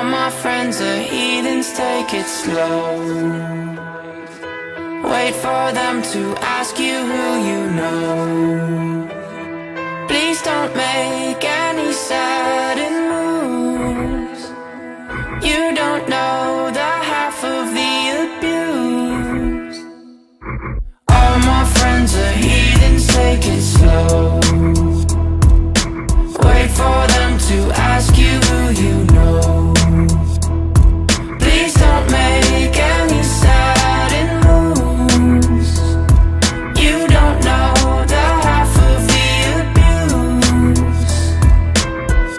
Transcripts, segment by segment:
All my friends are heathens, take it slow. Wait for them to ask you who you know. Please don't make any sudden moves. You don't know the half of the abuse. All my friends are heathens, take it slow. Wait for them to ask you who you know. Please don't make any sudden moves. You don't know the half of the abuse.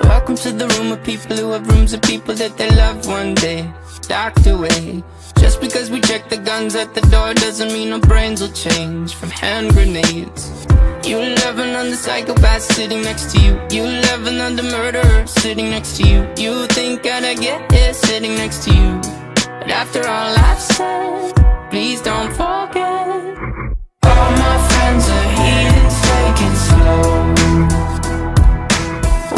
Welcome to the room of people who have rooms of people that they love one day docked away. Just because we check the guns at the door doesn't mean our brains will change from hand grenades. You loving on the psychopath sitting next to you. You loving on the murderer sitting next to you. You think I'd get here sitting next to you. But after all I've said, please don't forget. All my friends are heathens, take it slow.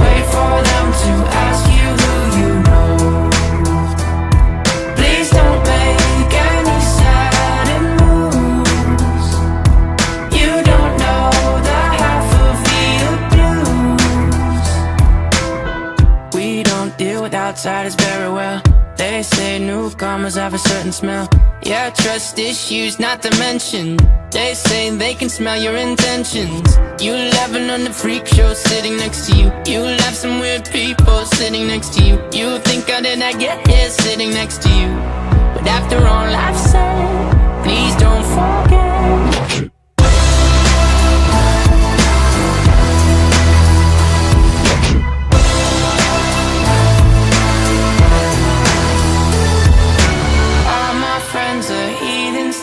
Wait for them to ask you who you know. Please don't make any sudden moves. You don't know the half of the abuse. We don't deal with outsiders very well. They say newcomers have a certain smell. Yeah, trust issues not to mention. They say they can smell your intentions. You laughing on the freak show sitting next to you. You love some weird people sitting next to you. You think how did I get here sitting next to you? But after all I've said, please don't forget.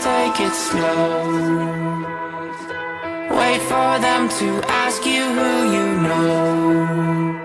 Take it slow. Wait for them to ask you who you know.